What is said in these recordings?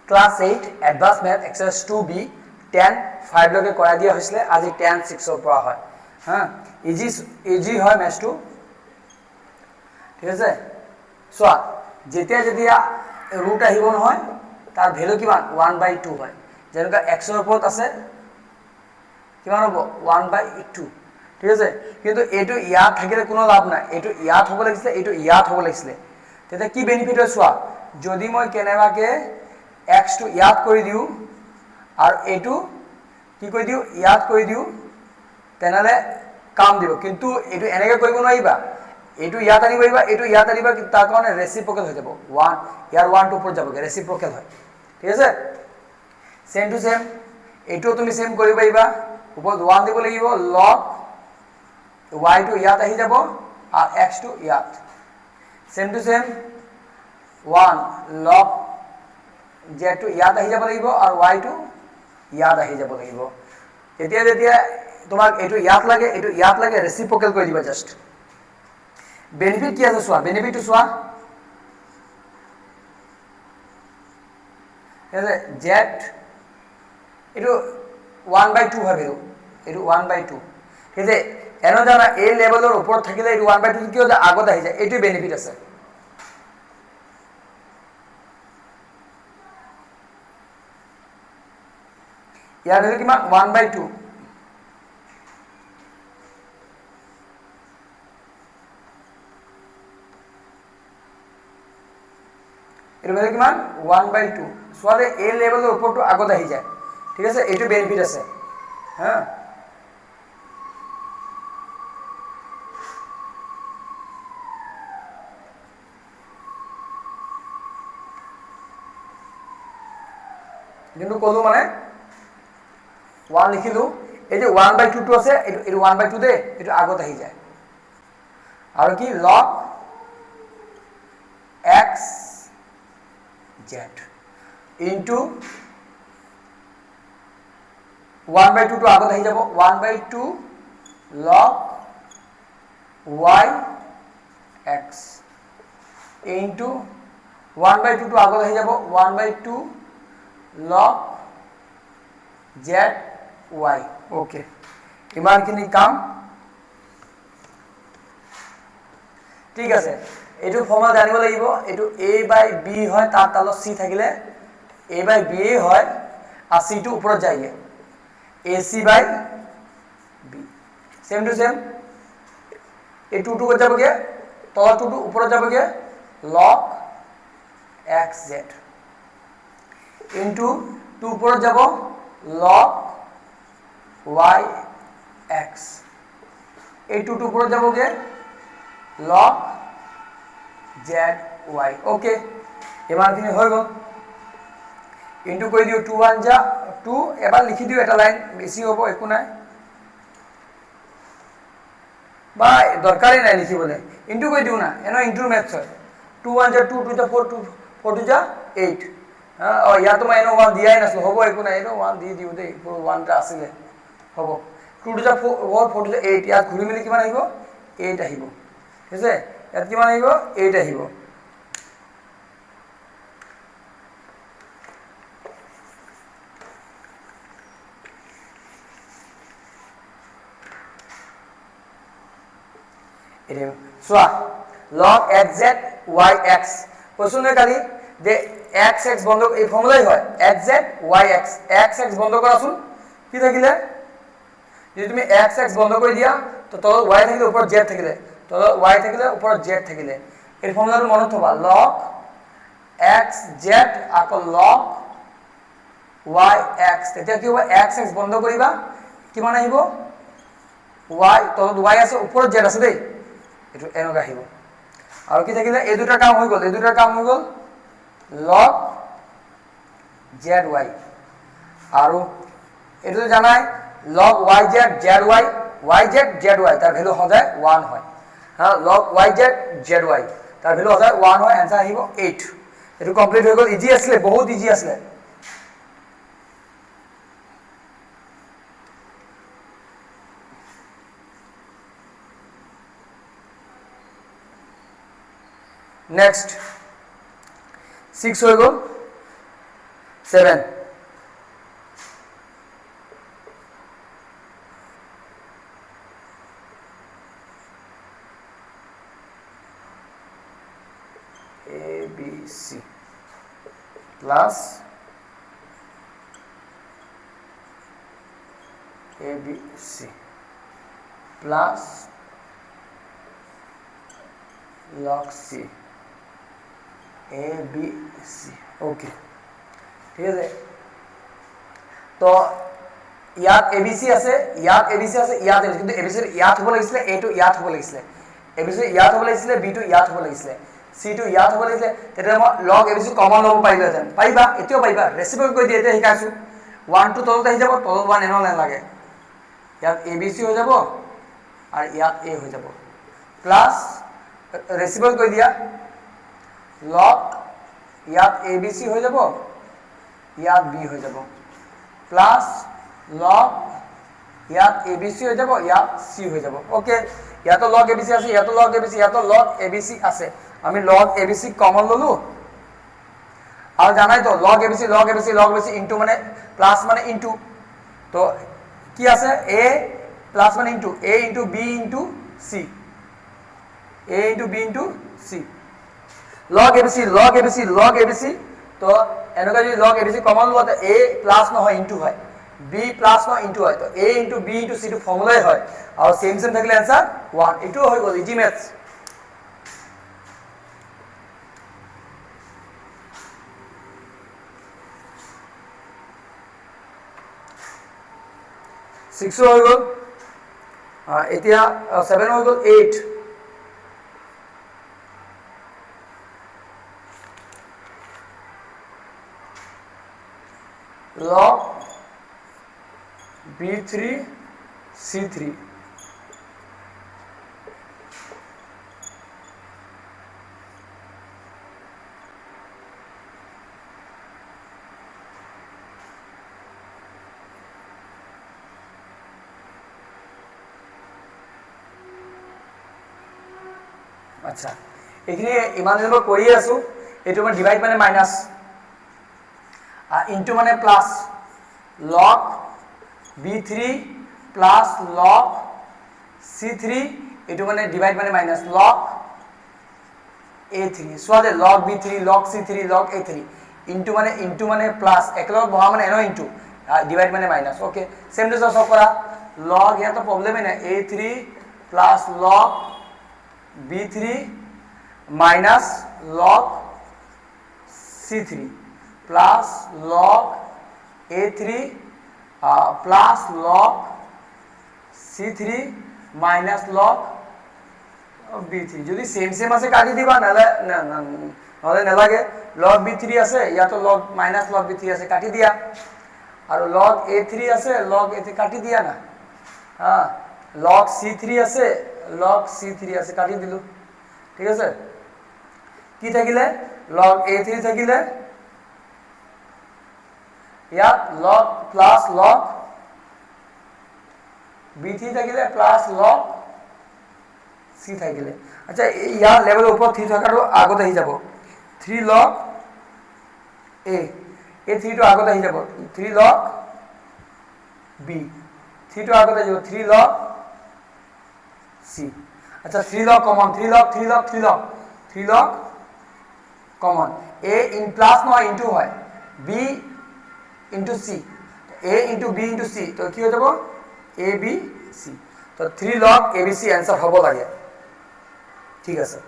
class 8 advance math exercise 2b 10 5 লকে কৰাই দিয়া হৈছিলে আজি 10 6 ৰ পৰা হয় হা ইজি হয় ম্যাথ 2 ঠিক আছে সোয়া যেতিয়া যেতিয়া ৰুট আহিব নহয় তাৰ ভ্যালু কিমান 1/2 হয় যেনেকা x ৰ ওপৰত আছে কিমান হ'ব 1/2 ঠিক আছে কিন্তু এটো ইয়াত থাকিলে কোনো লাভ নাই এটো ইয়াত হ'ব লাগিছিল এটো ইয়াত হ'ব লাগিছিল তেতিয়া কি বেনিফিট হয় সোয়া যদি মই কেনেবাকে x টো ইয়াত কৰি দিও আৰু এটো কি কৰি দিও ইয়াত কৰি দিও তেনালে কাম দিব কিন্তু এটো এনেকে কৰিব নোৱাৰিবা এটো ইয়াত আনিব পাৰিবা এটো ইয়াত আনিবা তাৰ কাৰণে ৰেচিপ্ৰকেল হৈ যাব 1 ইয়াৰ 1 টো ওপৰত যাবগে ৰেচিপ্ৰকেল হয় ঠিক আছে সেম টু সেম এটো তুমি সেম কৰিব পাৰিবা ওপৰত 1 দিব লাগিব log y টো ইয়াত আহি যাব আৰু x টো ইয়াত same to same 1 log z টো ইয়াত আহি যাব লাগিব আৰু y টো ইয়াত আহি যাব লাগিব এতিয়া যেতিয়া তোমাক এটো ইয়াত লাগে ৰেচিপ্ৰকেল কৰি দিবা জাস্ট বেনিফিট কি আছে সোয়া বেনিফিট টু সোয়া এছে z এটো 1/2 হবে এটো 1/2 ঠিক আছে এনো জানা এই লেভেলৰ ওপৰত থাকিলে এটো 1/2 কি হয় আগত আহি যায় এটো বেনিফিট আছে ইয়াৰ ভ্যালু কিমান 1/2 এর ভ্যালু কিমান 1/2 সোয়ালে এ লেভেলের উপরটো আগত আহি যায় ঠিক আছে এটো বেনিফিট আছে হ্যাঁ কিন্তু কলো মানে 1 লিখিলো এই যে 1/2 টো আছে এটো 1/2 দে এটো আগত আহি যায় আর কি log x z into 1/2 to আগত আহি যাব 1/2 log y x into 1/2 to আগত আহি যাব 1/2 log z y ওকে ইমানখিনি কাম ঠিক আছে এটো ফর্মুলা জানিব লাগিব এটো a/b হয় তার তলত c থাকিলে a/b হয় আর c টো উপৰত যায়গে ac/b সেম টু সেম এই 2 টো কত যাবগে তলত 2 টো উপৰত যাবগে log xz into 2 উপৰত যাব log yx এই 2 টো উপৰত যাবগে log zy ওকে এবাৰখিনি হৈ গল ইনটু কৰি দিও 2 1 যা 2 এবাৰ লিখি দিও এটা লাইন বেছি হ'ব একো নাই বা দৰকাৰই নাই লিখিবলে ইনটু কৰি দিও না এনো ইনটু ম্যাথছ হয় 2 1 যা 2 2 যা 4 2 4 2 যা 8 হ্যাঁ ইয়া তো মই এনো 1 দিয়াই নাছিল হ'ব একো নাই এনো 1 দি দিও দে 1 টা আছিল হ'ব 2 2 যা 4 4 2 যা 8 ইয়াত ঘুৰি মিলি কিমান আহিব 8 আহিব ঠিক আছে ইয়াত কিমান আহিব 8 আহিব এনে সোয়া log xz yx কোশ্চেনে কালি যে xx বন্ধ এই ফর্মুলাই হয় xz yx xx বন্ধ কৰাছুন কি থাকিলে যদি তুমি xx বন্ধ কৰি দিয়া তো তলত y থাকিলে উপৰত z থাকিলে তলত y থাকিলে উপৰত z থাকিলে এই ফর্মুলাটো মনত থবা log xz আকৌ log yx তেতিয়া কি হ'ব xx বন্ধ কৰিবা কিমান আহিব y তলত y আছে উপৰত z আছে দেই এটো এনেকা আহিব আৰু কি থাকিলে এই দুটা কাম হৈ গল log zy আৰু এটো জানাই log yz zy yz zy তাৰ ভ্যালু সদায় 1 হয় হ্যাঁ log yz zy তাৰ ভ্যালু সদায় 1 হয় आंसर আহিব 8 এটো কমপ্লিট হৈ গল ইজি আছিল বহুত ইজি আছিল নেক্সট 6 হৈ গল 7 ABC plus ABC plus log C ABC okay ঠিক আছে তো ইয়াত ABC আছে ইয়াত ABC আছে ইয়াত কিন্তু ABC ইয়াত হ'ব লাগিছিল A টো ইয়াত হ'ব লাগিছিল ABC ইয়াত হ'ব লাগিছিল B টো ইয়াত হ'ব লাগিছিল C টো ইয়াত হ'ব লাগিছিল তেতিয়া মই log ABC কমন ল'ব পাৰিলেহেঁতেন পাৰিবা এতিয়াও পাৰিবা ৰেচিপল কৰি দিয়ে এতিয়া শিকাইছো 1 টো তলত আহি যাব তলত 1 এনো নালাগে ইয়াত ABC হৈ যাব আৰু ইয়াত A হৈ যাব প্লাস ৰেচিপল কৰি দিয়া log ইয়াত ABC হৈ যাব ইয়াত B হৈ যাব প্লাস log ইয়াত ABC হৈ যাব ইয়াত C হৈ যাব ওকে ইয়াতো log ABC আছে ইয়াতো log ABC ইয়াতো log ABC আছে আমি log ABC কমন ললো আৰু জানাই তো log ABC ইনটু মানে প্লাস মানে ইনটু তো কি আছে A প্লাস মানে into A into B into C A into B into C log ABC তো এনেকা যদি log ABC কমন লোৱা তো A প্লাস নহয় ইনটু হয় B প্লাস নহয় ইনটু হয় তো A into B into C টো ফর্মুলাই হয় আৰু সেম থাকিলে आंसर 1 এটো হৈ গল ইজি ম্যাথছ सिक्स হৈ গল এতিয়া 7 হৈ গল 8 log B3 C3 আচ্ছা এখানে ইমান দিনৰ কৰি আছো এটো মানে ডিভাইড মানে মাইনাস ইনটু মানে plus log B3 plus log C3 এটো মানে ডিভাইড মানে minus log A3 সোয়াদে log B3 log C3 log A3 into মানে প্লাস একলগ বহা মানে এনো ইনটু ডিভাইড মানে মাইনাস ওকে সেম টু সব করা log ইয়া তো প্রবলেম है ना A3 plus log B3 minus log C3 plus log A3 plus log C3 minus log B3 যদি সেম আছে কাটি দিবা নালে নালে নালাগে log B3 আছে ইয়া তো log minus log B3 আছে কাটি দিয়া আৰু log A3 আছে log A3 কাটি দিয়া না হ্যাঁ log C3 আছে log C3 আছে কাটি দিলু ঠিক আছে কি থাকিলে log A3 থাকিলে ইয়াত log plus log B3 থাকিলে plus log C থাকিলে আচ্ছা ইয়াৰ লেভেল ওপৰ 3 থাকাটো আগত আহি যাব 3 log A3 টো আগত আহি যাব 3 log B 3 টো আগত আহি যাব 3 log C अच्छा 3 log common 3 log common A in plus न इनटू হয় B into C A into B into C तो কি হৈ যাব A B C তো 3 log ABC आंसर হ'ব লাগে ঠিক আছে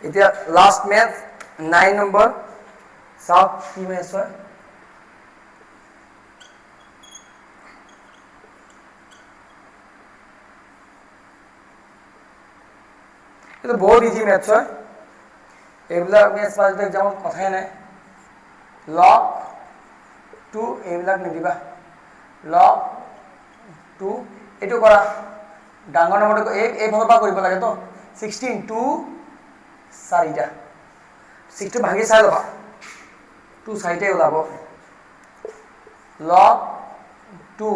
এতিয়া লাস্ট ম্যাথ 9 নম্বৰ সাত কি ম্যাথ হয় এটা বহুত ইজি ম্যাথ হয় এগুলা ম্যাথ পাইতে যেমন কথাই নাই log 2 এগুলা নিদিবা log 2 এটো কৰা ডাঙৰ নম্বৰটো এই ভাগৰ পৰা কৰিব লাগে তো 16 2 চাৰিটা 6 ভাঙি চাই লবা 2 চাৰিটাই ওলাব log 2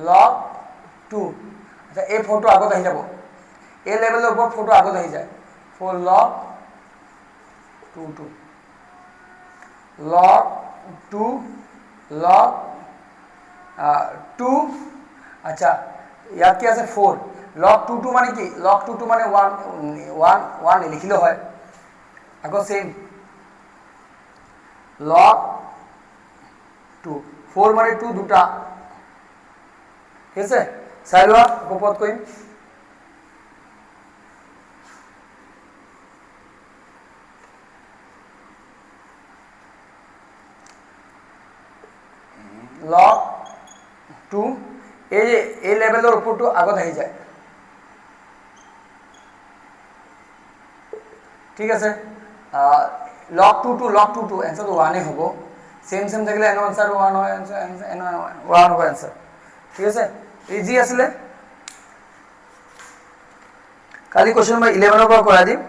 log 2 আচ্ছা এই 4টো আগত আহি যাব এই লেভেলৰ ওপৰত 4টো আগত আহি যায় 4 log 2 2 log 2 log 2 আচ্ছা ইয়াত কি আছে 4 log 2 2 মানে কি log 2 2 মানে 1 লিখিলে হয় আকৌ সেম log 2 4 মানে 2 দুটা ঠিক আছে চাই লোৱা ওপৰত কৰিম log 2 এই লেভেলৰ ওপৰটো আগত আহি যায় ঠিক আছে log 2 to log 2 to answer 1 হ'ব सेम থাকিলে এনো आंसर 1 হয় এনো 1 হ'ব आंसर ঠিক আছে ইজি আছিল কালি কোশ্চেন নম্বৰ 11 ৰ পৰা কৰা দিম